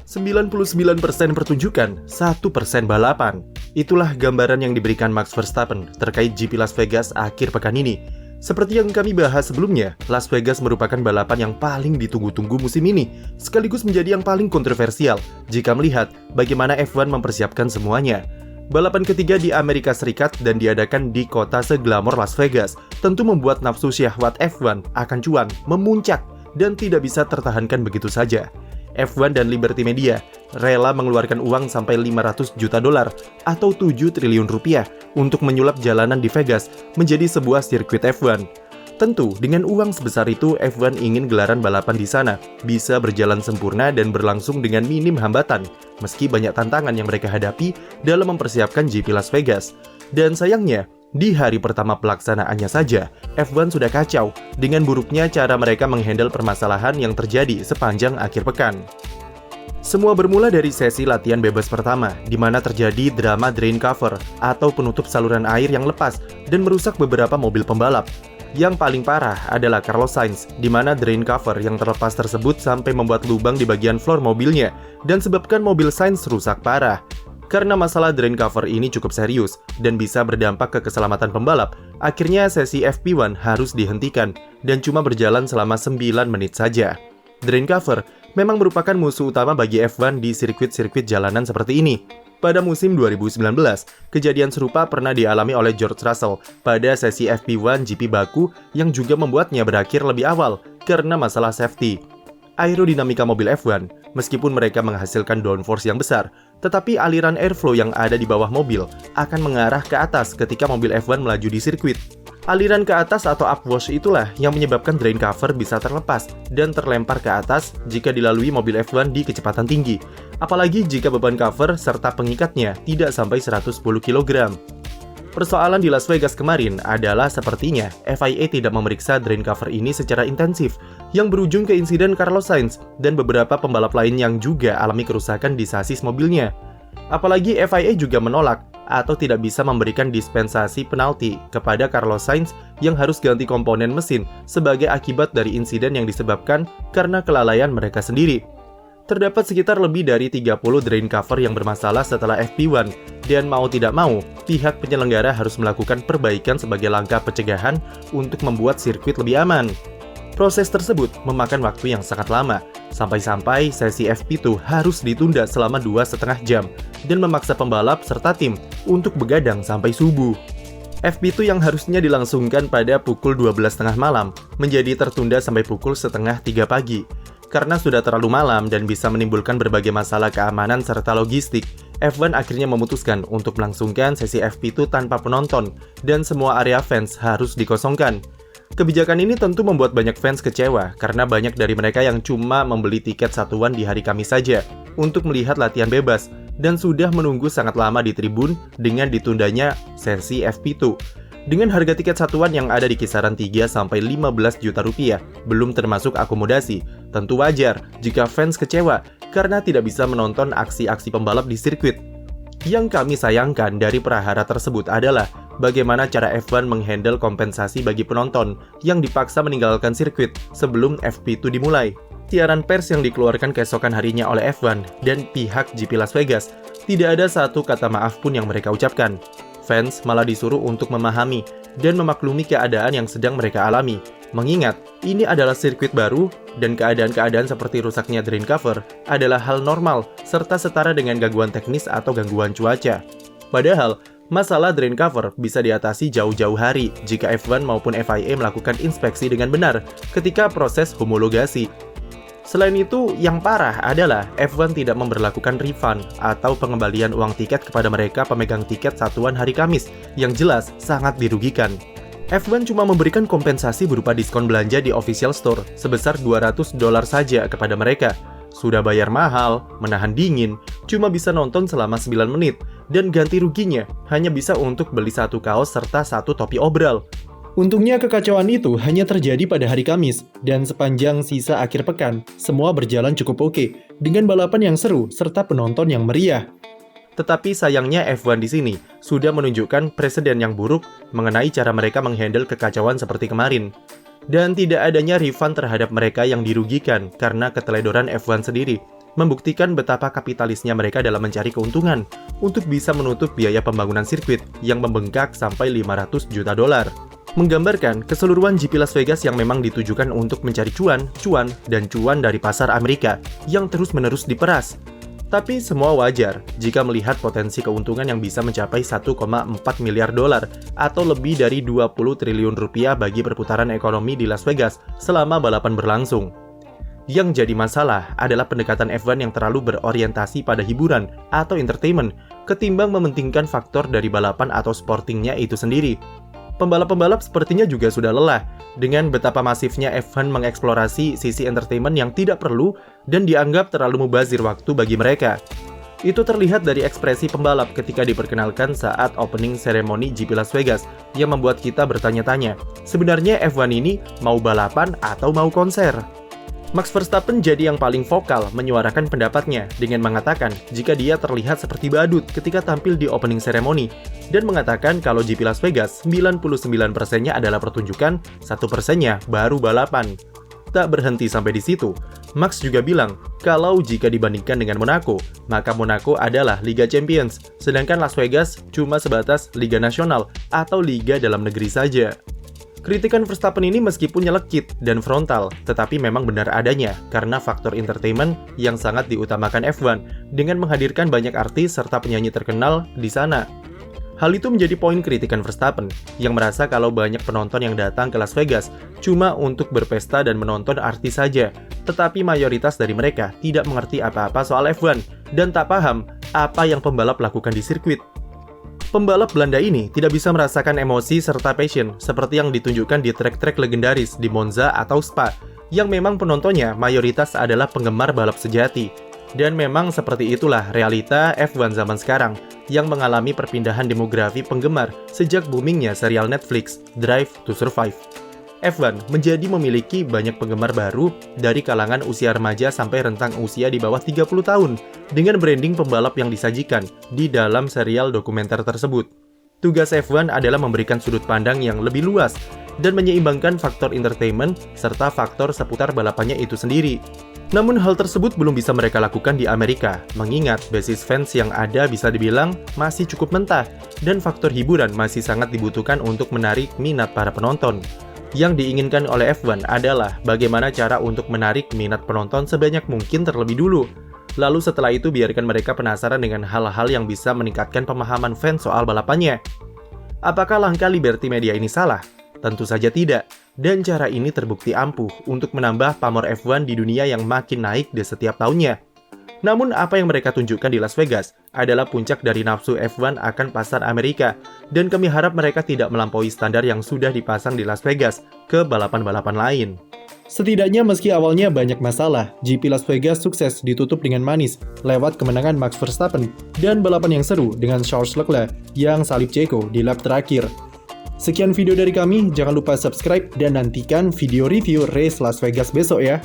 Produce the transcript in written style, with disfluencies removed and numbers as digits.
99% pertunjukan, 1% balapan. Itulah gambaran yang diberikan Max Verstappen terkait GP Las Vegas akhir pekan ini. Seperti yang kami bahas sebelumnya, Las Vegas merupakan balapan yang paling ditunggu-tunggu musim ini, sekaligus menjadi yang paling kontroversial jika melihat bagaimana F1 mempersiapkan semuanya. Balapan ketiga di Amerika Serikat dan diadakan di kota seglamor Las Vegas tentu membuat nafsu syahwat F1 akan cuan memuncak dan tidak bisa tertahankan begitu saja. F1 dan Liberty Media rela mengeluarkan uang sampai 500 juta dolar atau 7 triliun rupiah untuk menyulap jalanan di Vegas menjadi sebuah sirkuit F1. Tentu, dengan uang sebesar itu, F1 ingin gelaran balapan di sana bisa berjalan sempurna dan berlangsung dengan minim hambatan, meski banyak tantangan yang mereka hadapi dalam mempersiapkan GP Las Vegas. Dan sayangnya, di hari pertama pelaksanaannya saja, F1 sudah kacau dengan buruknya cara mereka menghandle permasalahan yang terjadi sepanjang akhir pekan. Semua bermula dari sesi latihan bebas pertama, di mana terjadi drama drain cover atau penutup saluran air yang lepas dan merusak beberapa mobil pembalap. Yang paling parah adalah Carlos Sainz, di mana drain cover yang terlepas tersebut sampai membuat lubang di bagian floor mobilnya dan sebabkan mobil Sainz rusak parah. Karena masalah drain cover ini cukup serius dan bisa berdampak ke keselamatan pembalap, akhirnya sesi FP1 harus dihentikan dan cuma berjalan selama 9 menit saja. Drain cover memang merupakan musuh utama bagi F1 di sirkuit-sirkuit jalanan seperti ini. Pada musim 2019, kejadian serupa pernah dialami oleh George Russell pada sesi FP1 GP Baku yang juga membuatnya berakhir lebih awal karena masalah safety. Aerodinamika mobil F1, meskipun mereka menghasilkan downforce yang besar, tetapi aliran airflow yang ada di bawah mobil akan mengarah ke atas ketika mobil F1 melaju di sirkuit. Aliran ke atas atau upwash itulah yang menyebabkan drain cover bisa terlepas dan terlempar ke atas jika dilalui mobil F1 di kecepatan tinggi. Apalagi jika beban cover serta pengikatnya tidak sampai 110 kg. Persoalan di Las Vegas kemarin adalah sepertinya FIA tidak memeriksa drain cover ini secara intensif, yang berujung ke insiden Carlos Sainz dan beberapa pembalap lain yang juga alami kerusakan di sasis mobilnya. Apalagi FIA juga menolak atau tidak bisa memberikan dispensasi penalti kepada Carlos Sainz yang harus ganti komponen mesin sebagai akibat dari insiden yang disebabkan karena kelalaian mereka sendiri. Terdapat sekitar lebih dari 30 drain cover yang bermasalah setelah FP1, dan mau tidak mau, pihak penyelenggara harus melakukan perbaikan sebagai langkah pencegahan untuk membuat sirkuit lebih aman. Proses tersebut memakan waktu yang sangat lama, sampai-sampai sesi FP2 harus ditunda selama 2,5 jam, dan memaksa pembalap serta tim untuk begadang sampai subuh. FP2 yang harusnya dilangsungkan pada pukul 12.30 malam, menjadi tertunda sampai pukul 2:30 pagi. Karena sudah terlalu malam dan bisa menimbulkan berbagai masalah keamanan serta logistik, F1 akhirnya memutuskan untuk melangsungkan sesi FP2 tanpa penonton, dan semua area fans harus dikosongkan. Kebijakan ini tentu membuat banyak fans kecewa, karena banyak dari mereka yang cuma membeli tiket satuan di hari Kamis saja untuk melihat latihan bebas, dan sudah menunggu sangat lama di tribun dengan ditundanya sesi FP2. Dengan harga tiket satuan yang ada di kisaran 3-15 juta rupiah, belum termasuk akomodasi, tentu wajar jika fans kecewa karena tidak bisa menonton aksi-aksi pembalap di sirkuit. Yang kami sayangkan dari prahara tersebut adalah bagaimana cara F1 menghandle kompensasi bagi penonton yang dipaksa meninggalkan sirkuit sebelum FP2 dimulai. Siaran pers yang dikeluarkan keesokan harinya oleh F1 dan pihak GP Las Vegas, tidak ada satu kata maaf pun yang mereka ucapkan. Fans malah disuruh untuk memahami dan memaklumi keadaan yang sedang mereka alami. Mengingat, ini adalah sirkuit baru dan keadaan-keadaan seperti rusaknya drain cover adalah hal normal serta setara dengan gangguan teknis atau gangguan cuaca. Padahal, masalah drain cover bisa diatasi jauh-jauh hari jika F1 maupun FIA melakukan inspeksi dengan benar ketika proses homologasi. Selain itu, yang parah adalah F1 tidak memberlakukan refund atau pengembalian uang tiket kepada mereka pemegang tiket satuan hari Kamis, yang jelas sangat dirugikan. F1 cuma memberikan kompensasi berupa diskon belanja di official store sebesar $200 saja kepada mereka. Sudah bayar mahal, menahan dingin, cuma bisa nonton selama 9 menit, dan ganti ruginya hanya bisa untuk beli satu kaos serta satu topi obral. Untungnya kekacauan itu hanya terjadi pada hari Kamis, dan sepanjang sisa akhir pekan, semua berjalan cukup oke, dengan balapan yang seru serta penonton yang meriah. Tetapi sayangnya F1 di sini sudah menunjukkan presiden yang buruk mengenai cara mereka menghandle kekacauan seperti kemarin. Dan tidak adanya refund terhadap mereka yang dirugikan karena keteledoran F1 sendiri. membuktikan betapa kapitalisnya mereka dalam mencari keuntungan untuk bisa menutup biaya pembangunan sirkuit yang membengkak sampai 500 juta dolar. Menggambarkan keseluruhan GP Las Vegas yang memang ditujukan untuk mencari cuan dari pasar Amerika yang terus-menerus diperas. Tapi semua wajar jika melihat potensi keuntungan yang bisa mencapai 1,4 miliar dolar atau lebih dari 20 triliun rupiah bagi perputaran ekonomi di Las Vegas selama balapan berlangsung. Yang jadi masalah adalah pendekatan F1 yang terlalu berorientasi pada hiburan atau entertainment ketimbang mementingkan faktor dari balapan atau sportingnya itu sendiri. Pembalap-pembalap sepertinya juga sudah lelah dengan betapa masifnya F1 mengeksplorasi sisi entertainment yang tidak perlu dan dianggap terlalu mubazir waktu bagi mereka. Itu terlihat dari ekspresi pembalap ketika diperkenalkan saat opening ceremony GP Las Vegas yang membuat kita bertanya-tanya, sebenarnya F1 ini mau balapan atau mau konser? Max Verstappen jadi yang paling vokal menyuarakan pendapatnya dengan mengatakan jika dia terlihat seperti badut ketika tampil di opening ceremony dan mengatakan kalau GP Las Vegas 99%-nya adalah pertunjukan, 1%-nya baru balapan. Tak berhenti sampai di situ, Max juga bilang kalau jika dibandingkan dengan Monaco, maka Monaco adalah Liga Champions, sedangkan Las Vegas cuma sebatas Liga Nasional atau Liga dalam negeri saja. Kritikan Verstappen ini meskipun nyelekit dan frontal, tetapi memang benar adanya karena faktor entertainment yang sangat diutamakan F1 dengan menghadirkan banyak artis serta penyanyi terkenal di sana. Hal itu menjadi poin kritikan Verstappen yang merasa kalau banyak penonton yang datang ke Las Vegas cuma untuk berpesta dan menonton artis saja, tetapi mayoritas dari mereka tidak mengerti apa-apa soal F1 dan tak paham apa yang pembalap lakukan di sirkuit. Pembalap Belanda ini tidak bisa merasakan emosi serta passion seperti yang ditunjukkan di trek-trek legendaris di Monza atau Spa, yang memang penontonnya mayoritas adalah penggemar balap sejati. Dan memang seperti itulah realita F1 zaman sekarang, yang mengalami perpindahan demografi penggemar sejak boomingnya serial Netflix Drive to Survive. F1 menjadi memiliki banyak penggemar baru dari kalangan usia remaja sampai rentang usia di bawah 30 tahun dengan branding pembalap yang disajikan di dalam serial dokumenter tersebut. Tugas F1 adalah memberikan sudut pandang yang lebih luas dan menyeimbangkan faktor entertainment serta faktor seputar balapannya itu sendiri. Namun hal tersebut belum bisa mereka lakukan di Amerika, mengingat basis fans yang ada bisa dibilang masih cukup mentah dan faktor hiburan masih sangat dibutuhkan untuk menarik minat para penonton. Yang diinginkan oleh F1 adalah bagaimana cara untuk menarik minat penonton sebanyak mungkin terlebih dulu. Lalu setelah itu biarkan mereka penasaran dengan hal-hal yang bisa meningkatkan pemahaman fans soal balapannya. Apakah langkah Liberty Media ini salah? Tentu saja tidak. Dan cara ini terbukti ampuh untuk menambah pamor F1 di dunia yang makin naik di setiap tahunnya. Namun apa yang mereka tunjukkan di Las Vegas adalah puncak dari nafsu F1 akan pasar Amerika, dan kami harap mereka tidak melampaui standar yang sudah dipasang di Las Vegas ke balapan-balapan lain. Setidaknya meski awalnya banyak masalah, GP Las Vegas sukses ditutup dengan manis lewat kemenangan Max Verstappen dan balapan yang seru dengan Charles Leclerc yang salib Checo di lap terakhir. Sekian video dari kami, jangan lupa subscribe dan nantikan video review race Las Vegas besok ya.